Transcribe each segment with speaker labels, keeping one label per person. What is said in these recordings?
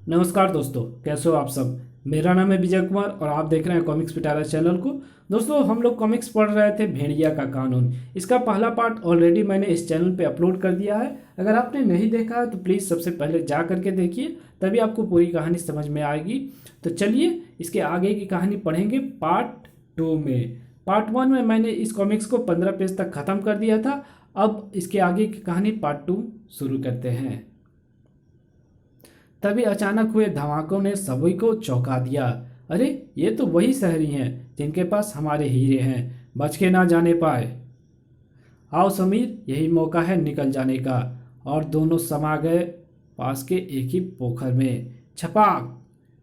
Speaker 1: नमस्कार दोस्तों, कैसे हो आप सब। मेरा नाम है विजय कुमार और आप देख रहे हैं कॉमिक्स पिटारा चैनल को। दोस्तों, हम लोग कॉमिक्स पढ़ रहे थे भेड़िया का कानून। इसका पहला पार्ट ऑलरेडी मैंने इस चैनल पे अपलोड कर दिया है। अगर आपने नहीं देखा है तो प्लीज़ सबसे पहले जा करके देखिए, तभी आपको पूरी कहानी समझ में आएगी। तो चलिए इसके आगे की कहानी पढ़ेंगे पार्ट 2 में। पार्ट 1 में मैंने इस कॉमिक्स को 15 पेज तक ख़त्म कर दिया था। अब इसके आगे की कहानी पार्ट 2 शुरू करते हैं। तभी अचानक हुए धमाकों ने सभी को चौंका दिया। अरे, ये तो वही शहरी हैं जिनके पास हमारे हीरे हैं, बच के ना जाने पाए। आओ समीर, यही मौका है निकल जाने का। और दोनों समा गए पास के एक ही पोखर में। छपाक।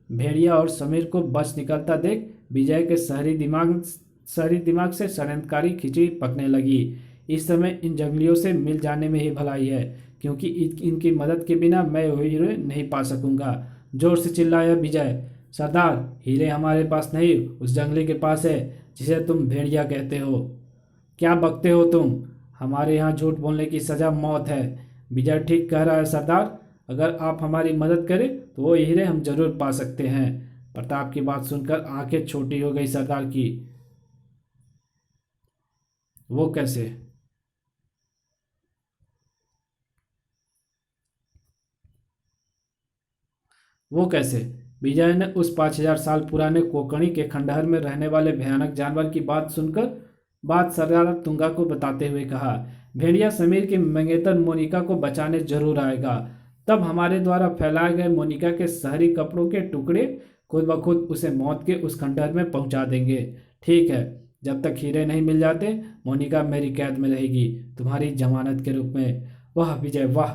Speaker 1: भेड़िया और समीर को बच निकलता देख विजय के शहरी दिमाग से षड्यंत्रकारी खिचड़ी पकने लगी। इस समय इन जंगलियों से मिल जाने में ही भलाई है, क्योंकि इनकी मदद के बिना मैं वो हीरे नहीं पा सकूंगा। जोर से चिल्लाया विजय। सरदार, हीरे हमारे पास नहीं, उस जंगली के पास है जिसे तुम भेड़िया कहते हो। क्या बकते हो तुम? हमारे यहाँ झूठ बोलने की सज़ा मौत है। विजय ठीक कह रहा है सरदार। अगर आप हमारी मदद करें तो वो हीरे हम जरूर पा सकते हैं। प्रताप की बात सुनकर आंखें छोटी हो गई सरदार की। वो कैसे? वो कैसे? विजय ने उस 5,000 साल पुराने कोकणी के खंडहर में रहने वाले भयानक जानवर की बात सुनकर बात सरदार तुंगा को बताते हुए कहा। भेड़िया समीर की मंगेतर मोनिका को बचाने जरूर आएगा। तब हमारे द्वारा फैलाए गए मोनिका के शहरी कपड़ों के टुकड़े खुद ब खुद उसे मौत के उस खंडहर में पहुंचा देंगे। ठीक है, जब तक हीरे नहीं मिल जाते मोनिका मेरी कैद में रहेगी, तुम्हारी जमानत के रूप में। वाह विजय वाह,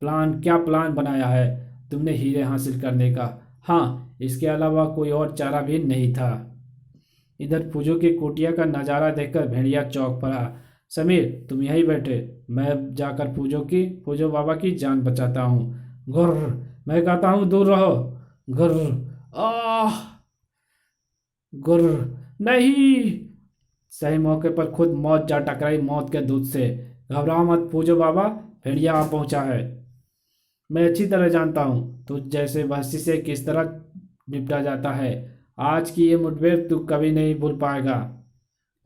Speaker 1: प्लान, क्या प्लान बनाया है तुमने हीरे हासिल करने का। हाँ, इसके अलावा कोई और चारा भी नहीं था। इधर फूजो की कुटिया का नज़ारा देखकर भेड़िया चौंक पड़ा। समीर, तुम यहीं बैठे, मैं जाकर फूजो बाबा की जान बचाता हूँ। गुर्र, मैं कहता हूँ दूर रहो। गुर्र। आह। गुर्र। नहीं। सही मौके पर खुद मौत जा टकराई मौत के दूत से। घबराओ मत फूजो बाबा, भेड़िया आ पहुंचा है। मैं अच्छी तरह जानता हूँ तुझ जैसे वहशी से किस तरह निपटा जाता है। आज की ये मुठभेड़ तू कभी नहीं भूल पाएगा,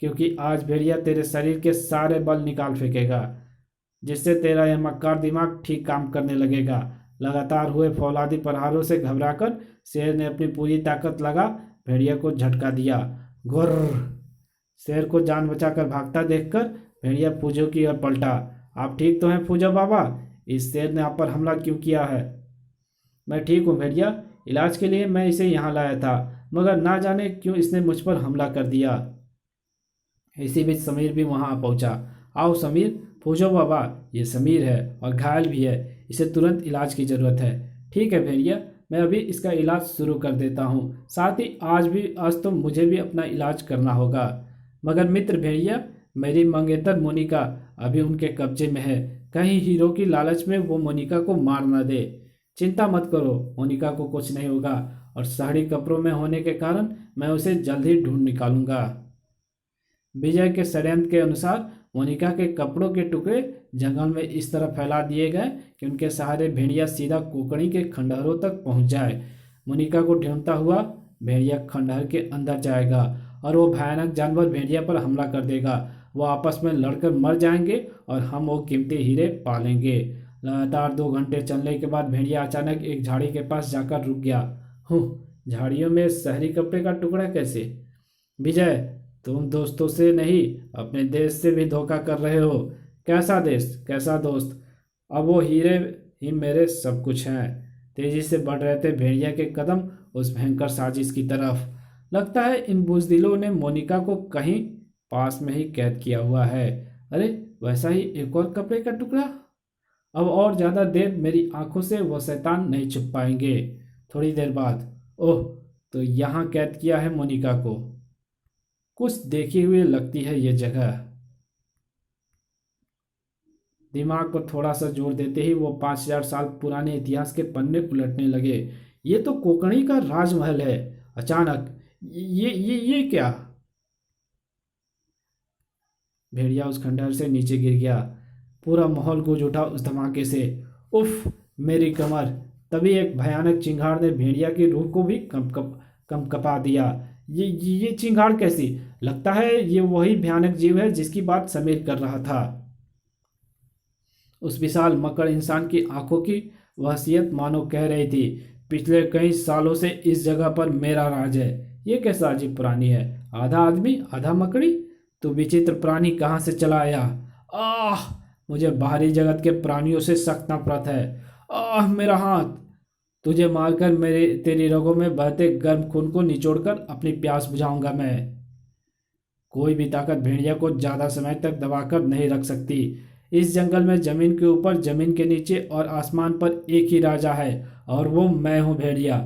Speaker 1: क्योंकि आज भेड़िया तेरे शरीर के सारे बल निकाल फेंकेगा, जिससे तेरा यह मक्कार दिमाग ठीक काम करने लगेगा। लगातार हुए फौलादी प्रहारों से घबराकर शेर ने अपनी पूरी ताकत लगा भेड़िया को झटका दिया। गुर्र। शेर को जान बचाकर भागता देखकर भेड़िया फूजो की ओर पलटा। आप ठीक तो हैं फूजो बाबा? इस शेर ने आप पर हमला क्यों किया है? मैं ठीक हूँ भेड़िया, इलाज के लिए मैं इसे यहाँ लाया था, मगर ना जाने क्यों इसने मुझ पर हमला कर दिया। इसी बीच समीर भी वहाँ आ पहुँचा। आओ समीर, फूजो बाबा, ये समीर है और घायल भी है, इसे तुरंत इलाज की ज़रूरत है। ठीक है भेड़िया, मैं अभी इसका इलाज शुरू कर देता हूँ। साथ ही आज तो मुझे भी अपना इलाज करना होगा। मगर मित्र भेड़िया, मेरी मंगेतर मोनिका अभी उनके कब्जे में है। कहीं हीरो की लालच में वो मोनिका को मार न दे। चिंता मत करो, मोनिका को कुछ नहीं होगा, और साड़ी कपड़ों में होने के कारण मैं उसे जल्द ही ढूंढ निकालूंगा। विजय के षड्यंत्र के अनुसार मोनिका के कपड़ों के टुकड़े जंगल में इस तरह फैला दिए गए कि उनके सहारे भेड़िया सीधा कोकणी के खंडहरों तक पहुंच जाए। मोनिका को ढूंढता हुआ भेड़िया खंडहर के अंदर जाएगा और वो भयानक जानवर भेड़िया पर हमला कर देगा। वो आपस में लड़कर मर जाएंगे और हम वो कीमती हीरे पालेंगे। लगातार 2 घंटे चलने के बाद भेड़िया अचानक एक झाड़ी के पास जाकर रुक गया। हूँ, झाड़ियों में शहरी कपड़े का टुकड़ा कैसे? विजय, तुम दोस्तों से नहीं अपने देश से भी धोखा कर रहे हो। कैसा देश, कैसा दोस्त? अब वो हीरे ही मेरे सब कुछ हैं। तेजी से बढ़ रहे थे भेड़िया के कदम उस भयंकर साजिश की तरफ। लगता है इन बुजदिलों ने मोनिका को कहीं पास में ही कैद किया हुआ है। अरे, वैसा ही एक और कपड़े का टुकड़ा। अब और ज्यादा देर मेरी आंखों से वो शैतान नहीं छुप पाएंगे। थोड़ी देर बाद, ओह, तो यहाँ कैद किया है मोनिका को। कुछ देखी हुई लगती है ये जगह। दिमाग पर थोड़ा सा जोर देते ही वो 5,000 साल पुराने इतिहास के पन्ने उलटने लगे। ये तो कोकणी का राजमहल है। अचानक ये क्या? भेड़िया उस खंडहर से नीचे गिर गया। पूरा माहौल गूंज उठा उस धमाके से। उफ, मेरी कमर! तभी एक भयानक चिंगार ने भेड़िया की रूह को भी कपा दिया। ये चिंगार कैसी? लगता है ये वही भयानक जीव है जिसकी बात समीर कर रहा था। उस विशाल मकर इंसान की आंखों की वहशियत मानो कह रही थी, पिछले कई सालों से इस जगह पर मेरा राज है। ये कैसा अजीब प्राणी है, आधा आदमी आधा मकड़ी। तू विचित्र प्राणी कहाँ से चला आया? आह, मुझे बाहरी जगत के प्राणियों से सख्त नफरत है। आह, मेरा हाथ। तुझे मारकर मेरे तेरी रगों में बहते गर्म खून को निचोड़कर अपनी प्यास बुझाऊंगा मैं। कोई भी ताकत भेड़िया को ज्यादा समय तक दबाकर नहीं रख सकती। इस जंगल में जमीन के ऊपर, जमीन के नीचे और आसमान पर एक ही राजा है, और वो मैं हूं भेड़िया।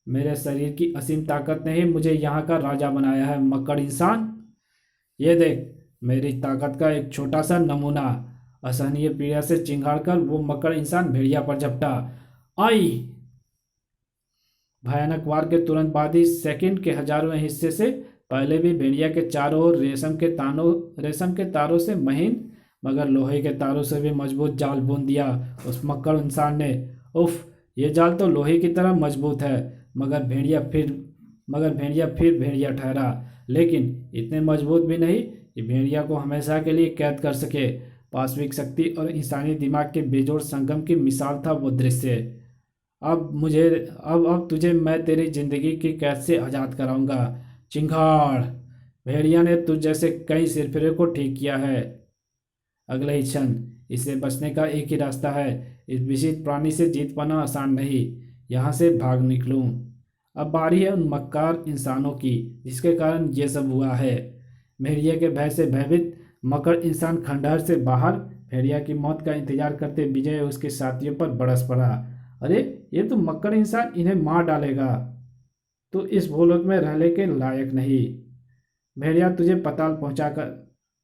Speaker 1: मेरे शरीर की असीम ताकत ने ही मुझे यहाँ का राजा बनाया है मक्कड़ इंसान। ये देख, मेरी ताकत का एक छोटा सा नमूना। असहनीय पीड़ा से चिंगाड़कर वो मक्कड़ इंसान भेड़िया पर झपटा। आई। भयानक वार के तुरंत बाद ही सेकंड के हजारवें हिस्से से पहले भी भेड़िया के चारों ओर रेशम के तारों से महीन मगर लोहे के तारों से भी मजबूत जाल बुन दिया उस मक्कड़ इंसान ने। उफ, ये जाल तो लोहे की तरह मजबूत है। मगर भेड़िया फिर भेड़िया ठहरा, लेकिन इतने मजबूत भी नहीं कि भेड़िया को हमेशा के लिए कैद कर सके। पाशविक शक्ति और इंसानी दिमाग के बेजोड़ संगम की मिसाल था वो दृश्य। अब तुझे मैं तेरी जिंदगी की कैद से आज़ाद कराऊंगा चिंगाड़। भेड़िया ने तुझ जैसे कई सिरफिरे को ठीक किया है। अगले ही क्षण इससे बचने का एक ही रास्ता है। इस विचित्र प्राणी से जीत पाना आसान नहीं। यहाँ से भाग निकलूं। अब बारी है उन मक्कार इंसानों की जिसके कारण ये सब हुआ है। भेड़िया के भय से भयभीत मकर इंसान खंडहर से बाहर भेड़िया की मौत का इंतजार करते विजय उसके साथियों पर बरस पड़ा। अरे, ये तो मक्कर इंसान इन्हें मार डालेगा। तो इस भूलोक में रहने के लायक नहीं। भेड़िया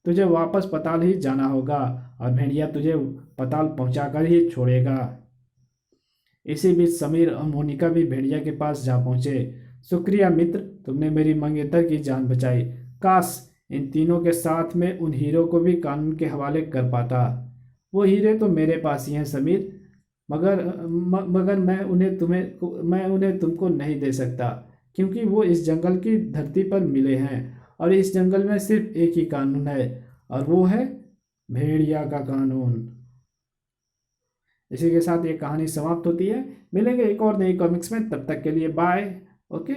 Speaker 1: तुझे वापस पताल ही जाना होगा, और भेड़िया तुझे पताल पहुंचाकर ही छोड़ेगा। इसी बीच समीर और मोनिका भी भेड़िया के पास जा पहुंचे। शुक्रिया मित्र, तुमने मेरी मंगेतर की जान बचाई। काश इन तीनों के साथ में उन हीरो को भी कानून के हवाले कर पाता। वो हीरे तो मेरे पास ही हैं समीर, मगर मैं उन्हें तुमको नहीं दे सकता, क्योंकि वो इस जंगल की धरती पर मिले हैं, और इस जंगल में सिर्फ एक ही कानून है, और वो है भेड़िया का कानून। इसी के साथ ये कहानी समाप्त होती है। मिलेंगे एक और नई कॉमिक्स में, तब तक के लिए बाय। ओके।